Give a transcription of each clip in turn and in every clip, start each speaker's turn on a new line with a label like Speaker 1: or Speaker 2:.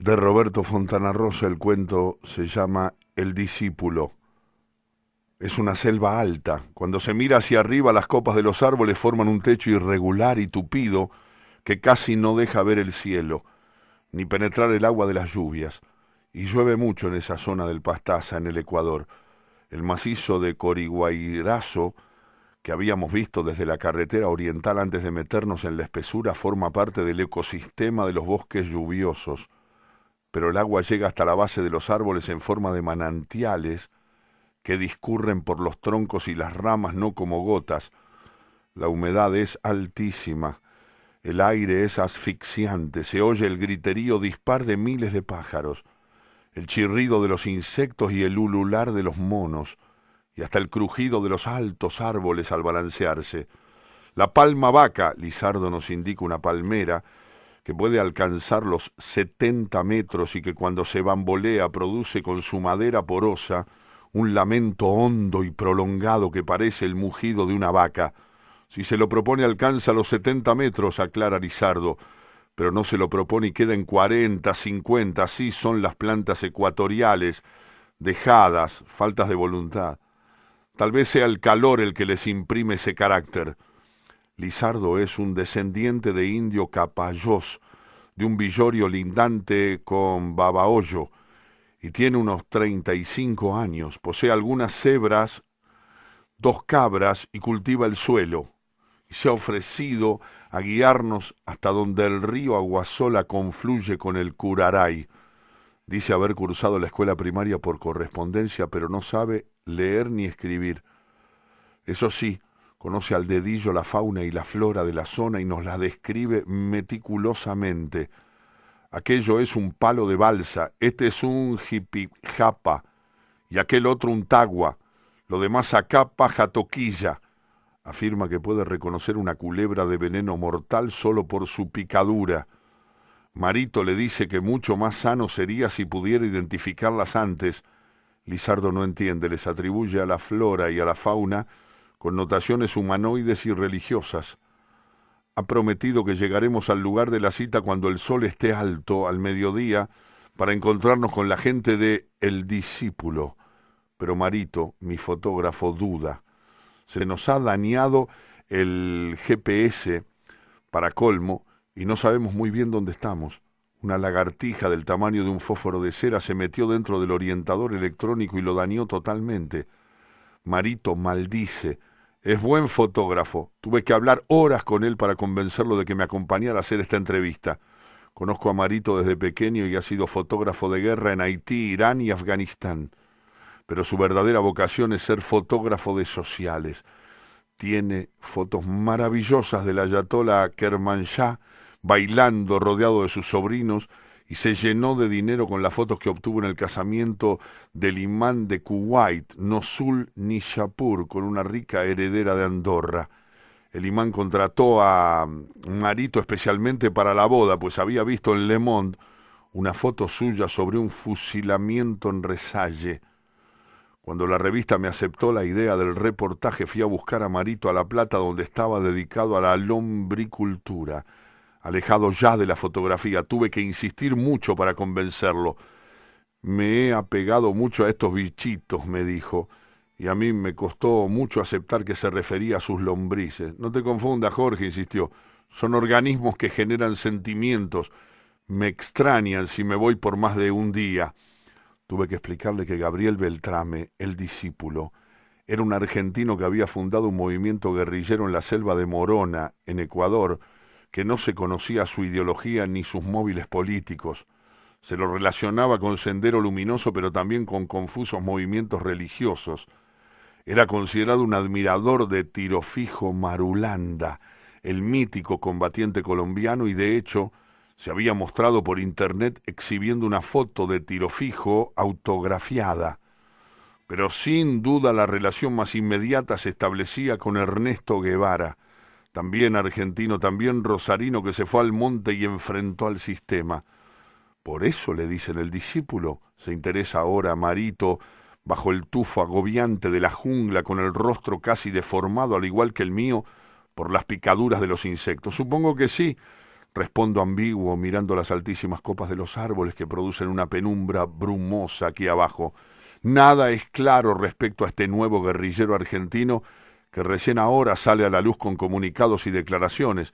Speaker 1: de Roberto Fontana Rosa. El cuento se llama El discípulo. Es una selva alta. Cuando se mira hacia arriba, las copas de los árboles forman un techo irregular y tupido que casi no deja ver el cielo, ni penetrar el agua de las lluvias. Y llueve mucho en esa zona del Pastaza, en el Ecuador. El macizo de Coriguairazo, que habíamos visto desde la carretera oriental antes de meternos en la espesura, forma parte del ecosistema de los bosques lluviosos. Pero el agua llega hasta la base de los árboles en forma de manantiales que discurren por los troncos y las ramas, no como gotas. La humedad es altísima, el aire es asfixiante, se oye el griterío dispar de miles de pájaros, el chirrido de los insectos y el ulular de los monos, y hasta el crujido de los altos árboles al balancearse. La palma vaca, Lizardo nos indica una palmera, que puede alcanzar los 70 metros y que cuando se bambolea produce con su madera porosa un lamento hondo y prolongado que parece el mugido de una vaca. Si se lo propone alcanza los 70 metros, aclara Lizardo, pero no se lo propone y queda en 40, 50, así son las plantas ecuatoriales, dejadas, faltas de voluntad. Tal vez sea el calor el que les imprime ese carácter. Lizardo es un descendiente de indio Capayós, de un villorio lindante con Babahoyo, y tiene unos 35 años, posee algunas cebras, 2 cabras y cultiva el suelo, y se ha ofrecido a guiarnos hasta donde el río Aguasola confluye con el Curaray. Dice haber cursado la escuela primaria por correspondencia, pero no sabe leer ni escribir. Eso sí, conoce al dedillo la fauna y la flora de la zona y nos la describe meticulosamente. Aquello es un palo de balsa, este es un jipijapa, y aquel otro un tagua, lo demás acá paja toquilla. Afirma que puede reconocer una culebra de veneno mortal solo por su picadura. Marito le dice que mucho más sano sería si pudiera identificarlas antes. Lizardo no entiende, les atribuye a la flora y a la fauna connotaciones humanoides y religiosas. Ha prometido que llegaremos al lugar de la cita cuando el sol esté alto, al mediodía, para encontrarnos con la gente de El Discípulo. Pero Marito, mi fotógrafo, duda. Se nos ha dañado el GPS para colmo y no sabemos muy bien dónde estamos. Una lagartija del tamaño de un fósforo de cera se metió dentro del orientador electrónico y lo dañó totalmente. Marito maldice. Es buen fotógrafo. Tuve que hablar horas con él para convencerlo de que me acompañara a hacer esta entrevista. Conozco a Marito desde pequeño y ha sido fotógrafo de guerra en Haití, Irán y Afganistán. Pero su verdadera vocación es ser fotógrafo de sociales. Tiene fotos maravillosas del ayatolá Kermanshah bailando rodeado de sus sobrinos y se llenó de dinero con las fotos que obtuvo en el casamiento del imán de Kuwait, Nosul Nishapur, con una rica heredera de Andorra. El imán contrató a Marito especialmente para la boda, pues había visto en Le Monde una foto suya sobre un fusilamiento en Resalle. Cuando la revista me aceptó la idea del reportaje, fui a buscar a Marito a La Plata, donde estaba dedicado a la lombricultura. Alejado ya de la fotografía, tuve que insistir mucho para convencerlo. Me he apegado mucho a estos bichitos, me dijo, y a mí me costó mucho aceptar que se refería a sus lombrices. No te confundas, Jorge, insistió, son organismos que generan sentimientos. Me extrañan si me voy por más de un día. Tuve que explicarle que Gabriel Beltrame, el discípulo, era un argentino que había fundado un movimiento guerrillero en la selva de Morona, en Ecuador, que no se conocía su ideología ni sus móviles políticos. Se lo relacionaba con Sendero Luminoso, pero también con confusos movimientos religiosos. Era considerado un admirador de Tirofijo Marulanda, el mítico combatiente colombiano, y de hecho se había mostrado por internet exhibiendo una foto de Tirofijo autografiada. Pero sin duda la relación más inmediata se establecía con Ernesto Guevara, también argentino, también rosarino, que se fue al monte y enfrentó al sistema. Por eso le dicen El Discípulo, se interesa ahora Marito, bajo el tufo agobiante de la jungla, con el rostro casi deformado, al igual que el mío, por las picaduras de los insectos. Supongo que sí. Respondo ambiguo mirando las altísimas copas de los árboles que producen una penumbra brumosa aquí abajo. Nada es claro respecto a este nuevo guerrillero argentino que recién ahora sale a la luz con comunicados y declaraciones,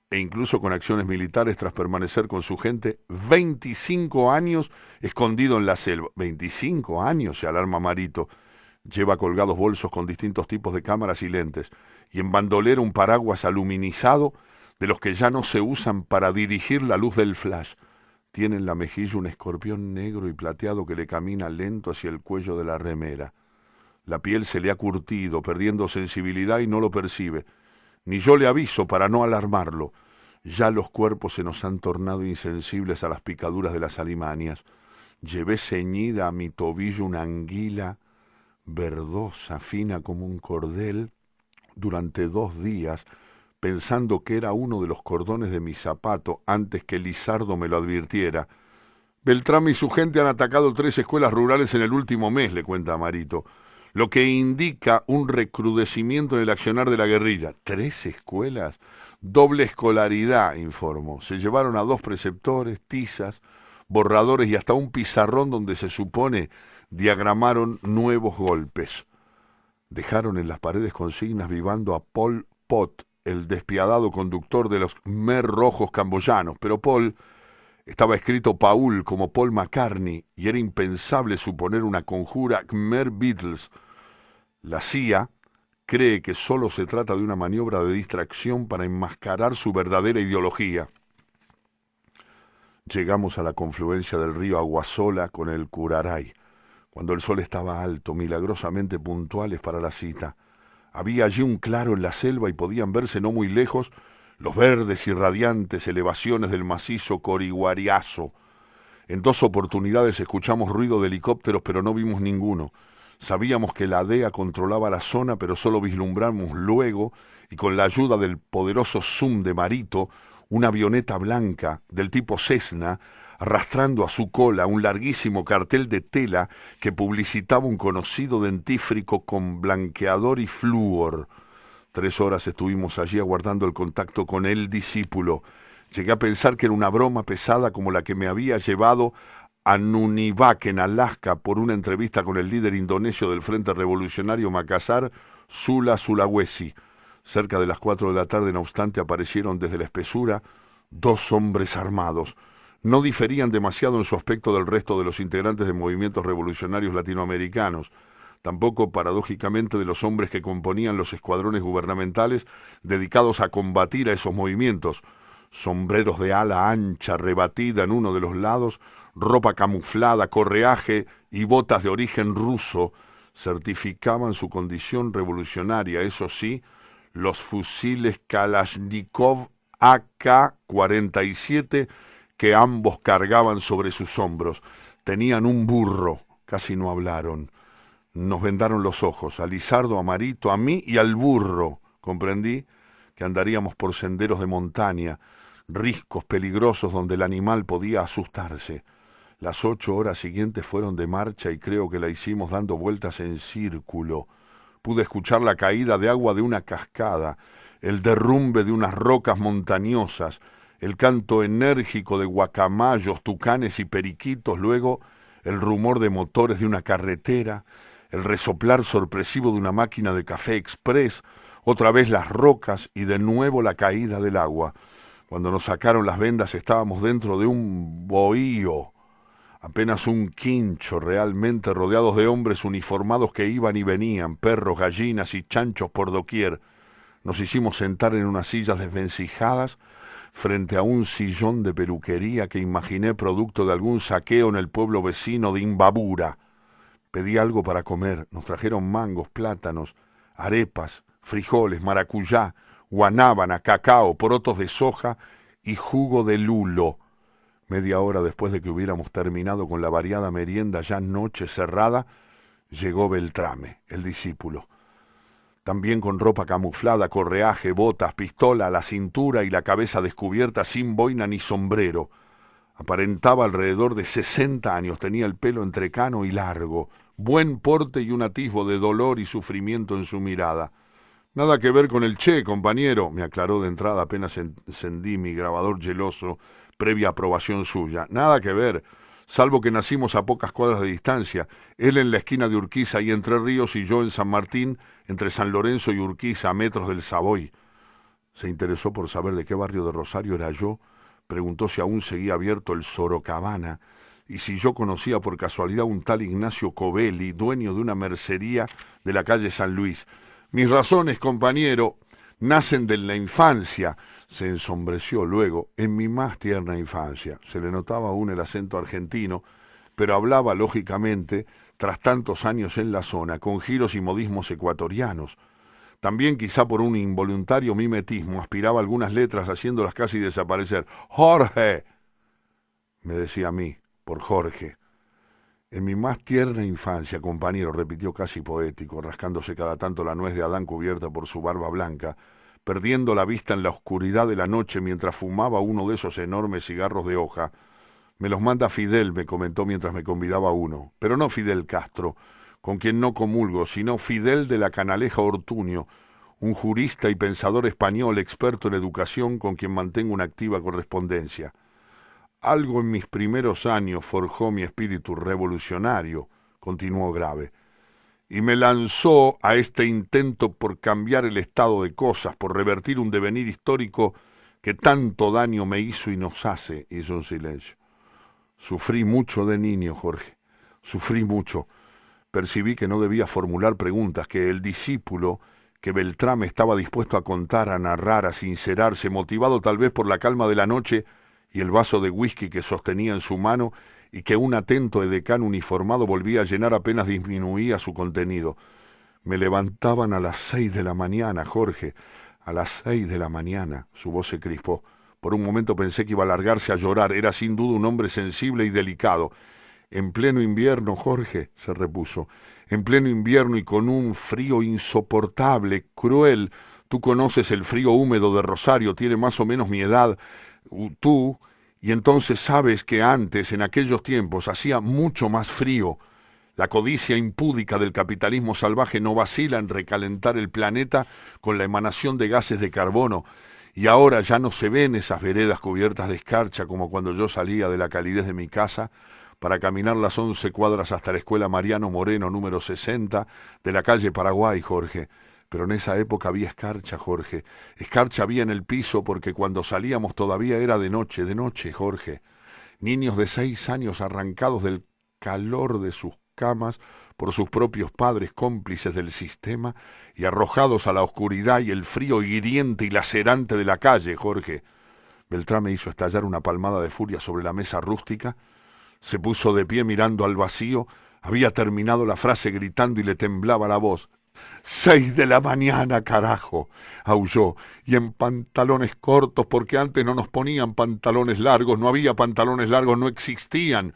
Speaker 1: e incluso con acciones militares tras permanecer con su gente 25 años escondido en la selva. 25 años, se alarma Marito. Lleva colgados bolsos con distintos tipos de cámaras y lentes, y en bandolera un paraguas aluminizado de los que ya no se usan para dirigir la luz del flash. Tiene en la mejilla un escorpión negro y plateado que le camina lento hacia el cuello de la remera. La piel se le ha curtido, perdiendo sensibilidad y no lo percibe. Ni yo le aviso para no alarmarlo. Ya los cuerpos se nos han tornado insensibles a las picaduras de las alimañas. Llevé ceñida a mi tobillo una anguila verdosa, fina como un cordel, durante 2 días, pensando que era uno de los cordones de mi zapato antes que Lizardo me lo advirtiera. Beltrán y su gente han atacado 3 escuelas rurales en el último mes, le cuenta Marito, lo que indica un recrudecimiento en el accionar de la guerrilla. 3 escuelas, doble escolaridad, informó. Se llevaron a 2 preceptores, tizas, borradores y hasta un pizarrón donde se supone diagramaron nuevos golpes. Dejaron en las paredes consignas vivando a Pol Pot, el despiadado conductor de los Khmer rojos camboyanos, pero Paul estaba escrito Paul como Paul McCartney y era impensable suponer una conjura Khmer Beatles. La CIA cree que solo se trata de una maniobra de distracción para enmascarar su verdadera ideología. Llegamos a la confluencia del río Aguasola con el Curaray, cuando el sol estaba alto, milagrosamente puntuales para la cita. Había allí un claro en la selva y podían verse no muy lejos los verdes y radiantes elevaciones del macizo Coriguariazo. En 2 oportunidades escuchamos ruido de helicópteros, pero no vimos ninguno. Sabíamos que la DEA controlaba la zona, pero solo vislumbramos luego, y con la ayuda del poderoso zoom de Marito, una avioneta blanca del tipo Cessna, arrastrando a su cola un larguísimo cartel de tela que publicitaba un conocido dentífrico con blanqueador y flúor. 3 horas estuvimos allí aguardando el contacto con el discípulo. Llegué a pensar que era una broma pesada como la que me había llevado a Nunivak, en Alaska, por una entrevista con el líder indonesio del Frente Revolucionario Makassar, Sula Sulawesi. Cerca de las 4 de la tarde, no obstante, aparecieron desde la espesura 2 hombres armados. No diferían demasiado en su aspecto del resto de los integrantes de movimientos revolucionarios latinoamericanos, tampoco paradójicamente de los hombres que componían los escuadrones gubernamentales dedicados a combatir a esos movimientos. Sombreros de ala ancha rebatida en uno de los lados, ropa camuflada, correaje y botas de origen ruso certificaban su condición revolucionaria. Eso sí, los fusiles Kalashnikov AK-47 que ambos cargaban sobre sus hombros. Tenían un burro, casi no hablaron. Nos vendaron los ojos, a Lizardo, a Marito, a mí y al burro. Comprendí que andaríamos por senderos de montaña, riscos peligrosos donde el animal podía asustarse. Las 8 horas siguientes fueron de marcha y creo que la hicimos dando vueltas en círculo. Pude escuchar la caída de agua de una cascada, el derrumbe de unas rocas montañosas, el canto enérgico de guacamayos, tucanes y periquitos, luego el rumor de motores de una carretera, el resoplar sorpresivo de una máquina de café express, otra vez las rocas y de nuevo la caída del agua. Cuando nos sacaron las vendas estábamos dentro de un bohío, apenas un quincho realmente, rodeados de hombres uniformados que iban y venían, perros, gallinas y chanchos por doquier. Nos hicimos sentar en unas sillas desvencijadas frente a un sillón de peluquería que imaginé producto de algún saqueo en el pueblo vecino de Imbabura. Pedí algo para comer, nos trajeron mangos, plátanos, arepas, frijoles, maracuyá, guanábana, cacao, porotos de soja y jugo de lulo. Media hora después de que hubiéramos terminado con la variada merienda ya noche cerrada, llegó Beltrame, el discípulo. También con ropa camuflada, correaje, botas, pistola a la cintura y la cabeza descubierta sin boina ni sombrero. Aparentaba alrededor de 60 años, tenía el pelo entrecano y largo, buen porte y un atisbo de dolor y sufrimiento en su mirada. Nada que ver con el Che, compañero, me aclaró de entrada apenas encendí mi grabador geloso, previa aprobación suya. Nada que ver, salvo que nacimos a pocas cuadras de distancia, él en la esquina de Urquiza y Entre Ríos y yo en San Martín, entre San Lorenzo y Urquiza, a metros del Savoy. Se interesó por saber de qué barrio de Rosario era yo, preguntó si aún seguía abierto el Sorocabana y si yo conocía por casualidad un tal Ignacio Covelli, dueño de una mercería de la calle San Luis. Mis razones, compañero, nacen de la infancia. Se ensombreció luego, en mi más tierna infancia. Se le notaba aún el acento argentino, pero hablaba lógicamente, tras tantos años en la zona, con giros y modismos ecuatorianos. También quizá por un involuntario mimetismo aspiraba algunas letras haciéndolas casi desaparecer. ¡Jorge! Me decía a mí, por Jorge. En mi más tierna infancia, compañero, repitió casi poético, rascándose cada tanto la nuez de Adán cubierta por su barba blanca, perdiendo la vista en la oscuridad de la noche mientras fumaba uno de esos enormes cigarros de hoja. Me los manda Fidel, me comentó mientras me convidaba uno, pero no Fidel Castro, con quien no comulgo, sino Fidel de la Canaleja Ortuño, un jurista y pensador español experto en educación con quien mantengo una activa correspondencia. Algo en mis primeros años forjó mi espíritu revolucionario, continuó grave, y me lanzó a este intento por cambiar el estado de cosas, por revertir un devenir histórico que tanto daño me hizo y nos hace, hizo un silencio. Sufrí mucho de niño, Jorge, sufrí mucho. Percibí que no debía formular preguntas, que el discípulo, que Beltrame estaba dispuesto a contar, a narrar, a sincerarse, motivado tal vez por la calma de la noche y el vaso de whisky que sostenía en su mano y que un atento edecán uniformado volvía a llenar apenas disminuía su contenido. Me levantaban a las 6 de la mañana, Jorge, a las 6 de la mañana. Su voz se crispó. Por un momento pensé que iba a largarse a llorar. Era sin duda un hombre sensible y delicado. En pleno invierno, Jorge, se repuso, en pleno invierno y con un frío insoportable, cruel. Tú conoces el frío húmedo de Rosario, tiene más o menos mi edad, tú, y entonces sabes que antes, en aquellos tiempos, hacía mucho más frío. La codicia impúdica del capitalismo salvaje no vacila en recalentar el planeta con la emanación de gases de carbono, y ahora ya no se ven esas veredas cubiertas de escarcha como cuando yo salía de la calidez de mi casa para caminar las 11 cuadras hasta la escuela Mariano Moreno número 60 de la calle Paraguay, Jorge. Pero en esa época había escarcha, Jorge. Escarcha había en el piso porque cuando salíamos todavía era de noche, Jorge. Niños de 6 años arrancados del calor de sus camas por sus propios padres cómplices del sistema y arrojados a la oscuridad y el frío hiriente y lacerante de la calle, Jorge. Beltrán me hizo estallar una palmada de furia sobre la mesa rústica, se puso de pie mirando al vacío, había terminado la frase gritando y le temblaba la voz. 6 de la mañana, carajo, aulló, y en pantalones cortos, porque antes no nos ponían pantalones largos, no había pantalones largos, no existían,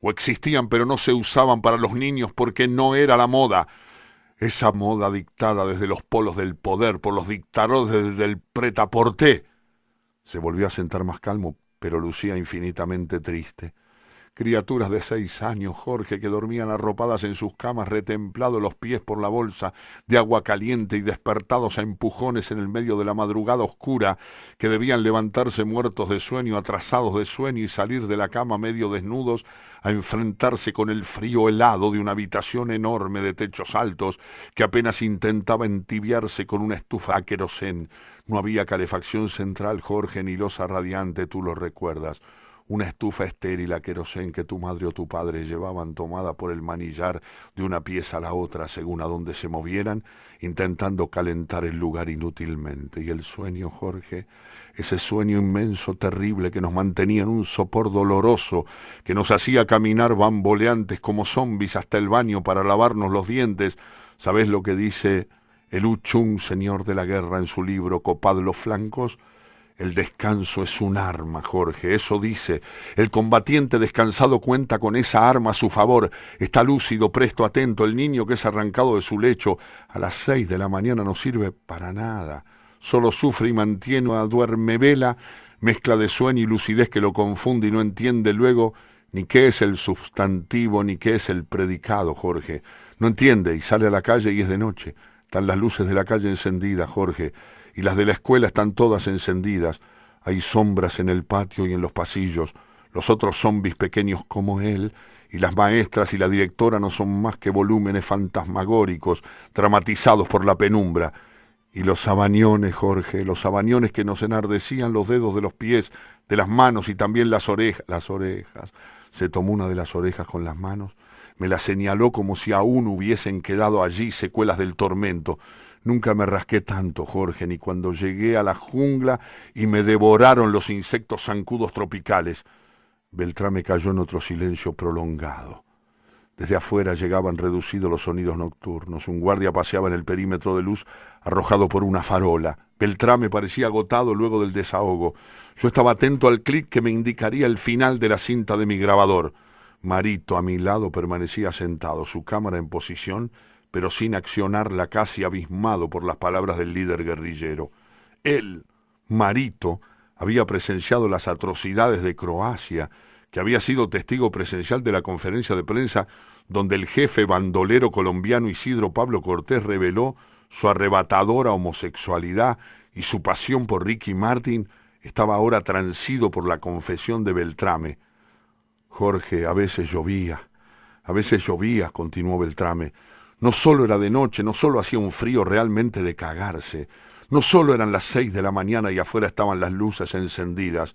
Speaker 1: o existían pero no se usaban para los niños porque no era la moda, esa moda dictada desde los polos del poder, por los dictadores del prêt-à-porter. Se volvió a sentar más calmo, pero lucía infinitamente triste. Criaturas de 6 años, Jorge, que dormían arropadas en sus camas, retemplados los pies por la bolsa de agua caliente y despertados a empujones en el medio de la madrugada oscura, que debían levantarse muertos de sueño, atrasados de sueño y salir de la cama medio desnudos a enfrentarse con el frío helado de una habitación enorme de techos altos que apenas intentaba entibiarse con una estufa a querosén. No había calefacción central, Jorge, ni losa radiante, tú lo recuerdas. Una estufa estéril a querosén que tu madre o tu padre llevaban tomada por el manillar de una pieza a la otra según a donde se movieran, intentando calentar el lugar inútilmente. Y el sueño, Jorge, ese sueño inmenso, terrible, que nos mantenía en un sopor doloroso, que nos hacía caminar bamboleantes como zombis hasta el baño para lavarnos los dientes. ¿Sabés lo que dice el Uchung, señor de la guerra, en su libro Copad los flancos? El descanso es un arma, Jorge, eso dice. El combatiente descansado cuenta con esa arma a su favor. Está lúcido, presto, atento. El niño que es arrancado de su lecho a las 6 de la mañana no sirve para nada. Solo sufre y mantiene a duermevela, mezcla de sueño y lucidez que lo confunde y no entiende luego ni qué es el sustantivo ni qué es el predicado, Jorge. No entiende y sale a la calle y es de noche. Están las luces de la calle encendidas, Jorge, y las de la escuela están todas encendidas. Hay sombras en el patio y en los pasillos, los otros zombis pequeños como él, y las maestras y la directora no son más que volúmenes fantasmagóricos, dramatizados por la penumbra. Y los sabañones, Jorge, los sabañones que nos enardecían los dedos de los pies, de las manos y también las orejas. Las orejas. Se tomó una de las orejas con las manos, me la señaló como si aún hubiesen quedado allí secuelas del tormento. Nunca me rasqué tanto, Jorge, ni cuando llegué a la jungla y me devoraron los insectos zancudos tropicales. Beltrame cayó en otro silencio prolongado. Desde afuera llegaban reducidos los sonidos nocturnos. Un guardia paseaba en el perímetro de luz arrojado por una farola. Beltrame parecía agotado luego del desahogo. Yo estaba atento al clic que me indicaría el final de la cinta de mi grabador. Marito, a mi lado, permanecía sentado, su cámara en posición, pero sin accionarla, casi abismado por las palabras del líder guerrillero. Él, Marito, había presenciado las atrocidades de Croacia, que había sido testigo presencial de la conferencia de prensa donde el jefe bandolero colombiano Isidro Pablo Cortés reveló su arrebatadora homosexualidad y su pasión por Ricky Martin estaba ahora transido por la confesión de Beltrame. Jorge, a veces llovía, continuó Beltrame. No solo era de noche, no solo hacía un frío realmente de cagarse, no solo eran las 6 de la mañana y afuera estaban las luces encendidas,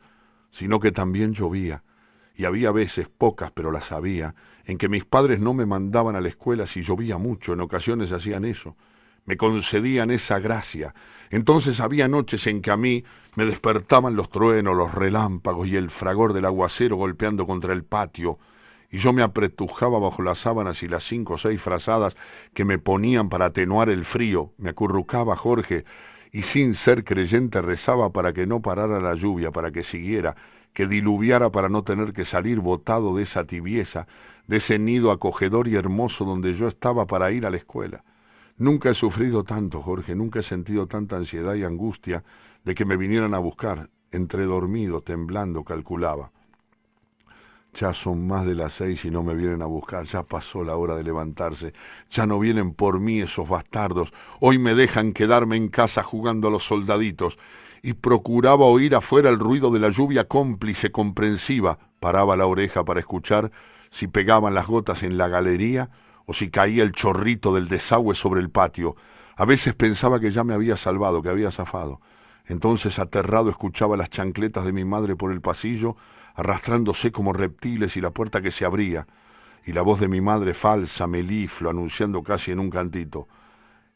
Speaker 1: sino que también llovía. Y había veces, pocas pero las había, en que mis padres no me mandaban a la escuela si llovía mucho, en ocasiones hacían eso. Me concedían esa gracia. Entonces había noches en que a mí me despertaban los truenos, los relámpagos y el fragor del aguacero golpeando contra el patio, y yo me apretujaba bajo las sábanas y las 5 o 6 frazadas que me ponían para atenuar el frío. Me acurrucaba, Jorge, y sin ser creyente rezaba para que no parara la lluvia, para que siguiera, que diluviara para no tener que salir botado de esa tibieza, de ese nido acogedor y hermoso donde yo estaba para ir a la escuela. Nunca he sufrido tanto, Jorge, nunca he sentido tanta ansiedad y angustia de que me vinieran a buscar. Entre dormido, temblando, calculaba. Ya son más de las 6 y no me vienen a buscar, ya pasó la hora de levantarse, ya no vienen por mí esos bastardos, hoy me dejan quedarme en casa jugando a los soldaditos, y procuraba oír afuera el ruido de la lluvia cómplice, comprensiva, paraba la oreja para escuchar si pegaban las gotas en la galería o si caía el chorrito del desagüe sobre el patio. A veces pensaba que ya me había salvado, que había zafado. Entonces, aterrado, escuchaba las chancletas de mi madre por el pasillo, arrastrándose como reptiles y la puerta que se abría, y la voz de mi madre falsa, meliflo, anunciando casi en un cantito: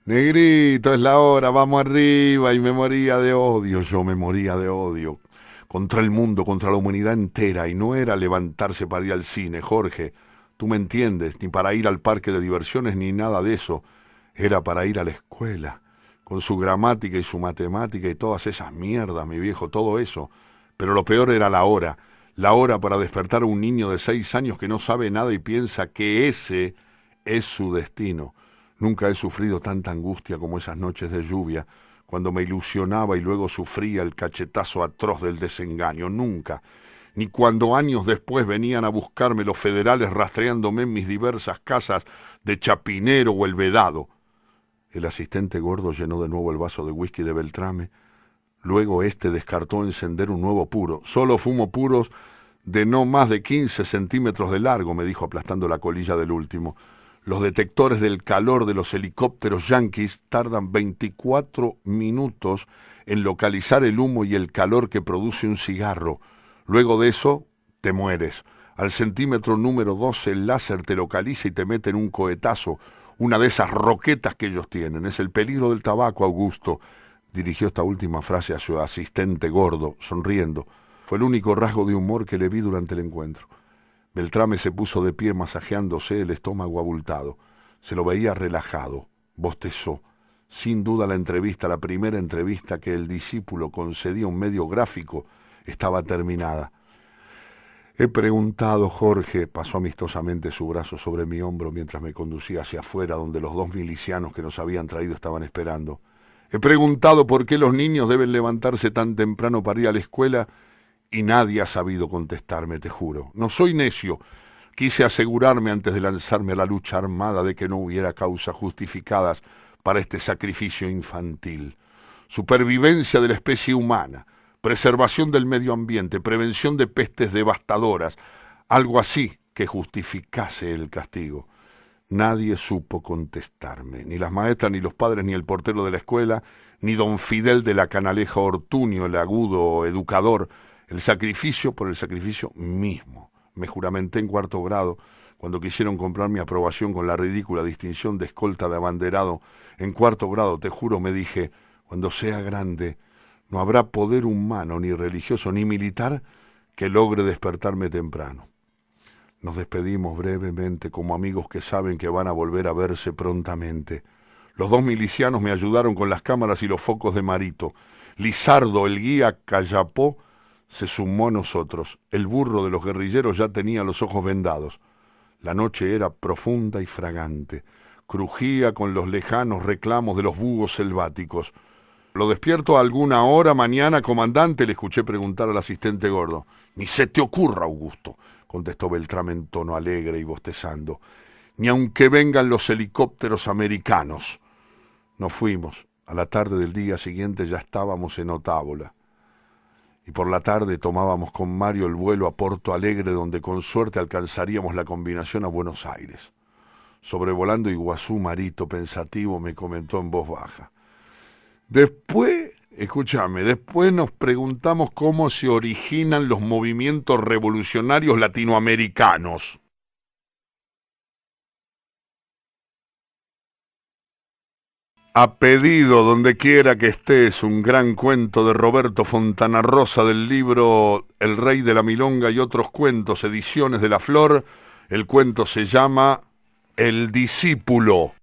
Speaker 1: «Negrito, es la hora, vamos arriba», y me moría de odio, yo me moría de odio, contra el mundo, contra la humanidad entera, y no era levantarse para ir al cine, Jorge, tú me entiendes, ni para ir al parque de diversiones, ni nada de eso, era para ir a la escuela, con su gramática y su matemática y todas esas mierdas, mi viejo, todo eso, pero lo peor era la hora para despertar a un niño de 6 años que no sabe nada y piensa que ese es su destino. Nunca he sufrido tanta angustia como esas noches de lluvia, cuando me ilusionaba y luego sufría el cachetazo atroz del desengaño. Nunca, ni cuando años después venían a buscarme los federales rastreándome en mis diversas casas de Chapinero o El Vedado. El asistente gordo llenó de nuevo el vaso de whisky de Beltrame. Luego descartó encender un nuevo puro. «Solo fumo puros de no más de 15 centímetros de largo», me dijo aplastando la colilla del último. «Los detectores del calor de los helicópteros yanquis tardan 24 minutos en localizar el humo y el calor que produce un cigarro. Luego de eso, te mueres. Al centímetro número 12 el láser te localiza y te mete en un cohetazo, una de esas roquetas que ellos tienen. Es el peligro del tabaco, Augusto». Dirigió esta última frase a su asistente gordo, sonriendo. Fue el único rasgo de humor que le vi durante el encuentro. Beltrame se puso de pie masajeándose el estómago abultado. Se lo veía relajado, bostezó. Sin duda la primera entrevista que el discípulo concedía a un medio gráfico, estaba terminada. «He preguntado, Jorge», pasó amistosamente su brazo sobre mi hombro mientras me conducía hacia afuera donde los 2 milicianos que nos habían traído estaban esperando. «He preguntado por qué los niños deben levantarse tan temprano para ir a la escuela y nadie ha sabido contestarme, te juro. No soy necio. Quise asegurarme antes de lanzarme a la lucha armada de que no hubiera causas justificadas para este sacrificio infantil. Supervivencia de la especie humana, preservación del medio ambiente, prevención de pestes devastadoras, algo así que justificase el castigo. Nadie supo contestarme, ni las maestras, ni los padres, ni el portero de la escuela, ni don Fidel de la Canaleja Ortuño, el agudo educador. El sacrificio por el sacrificio mismo. Me juramenté en 4º grado, cuando quisieron comprar mi aprobación con la ridícula distinción de escolta de abanderado. En 4º grado, te juro, me dije, cuando sea grande, no habrá poder humano, ni religioso, ni militar, que logre despertarme temprano. Nos despedimos brevemente como amigos que saben que van a volver a verse prontamente. Los 2 milicianos me ayudaron con las cámaras y los focos de Marito. Lizardo, el guía Callapó, se sumó a nosotros. El burro de los guerrilleros ya tenía los ojos vendados. La noche era profunda y fragante. Crujía con los lejanos reclamos de los búhos selváticos. «¿Lo despierto a alguna hora mañana, comandante?», le escuché preguntar al asistente gordo. «Ni se te ocurra, Augusto», contestó Beltrán en tono alegre y bostezando. «Ni aunque vengan los helicópteros americanos». Nos fuimos. A la tarde del día siguiente ya estábamos en Otávola. Y por la tarde tomábamos con Mario el vuelo a Porto Alegre, donde con suerte alcanzaríamos la combinación a Buenos Aires. Sobrevolando Iguazú, Marito, pensativo, me comentó en voz baja. Después nos preguntamos cómo se originan los movimientos revolucionarios latinoamericanos. A pedido, donde quiera que estés, un gran cuento de Roberto Fontana Rosa del libro El Rey de la Milonga y otros cuentos, Ediciones de la Flor. El cuento se llama El Discípulo.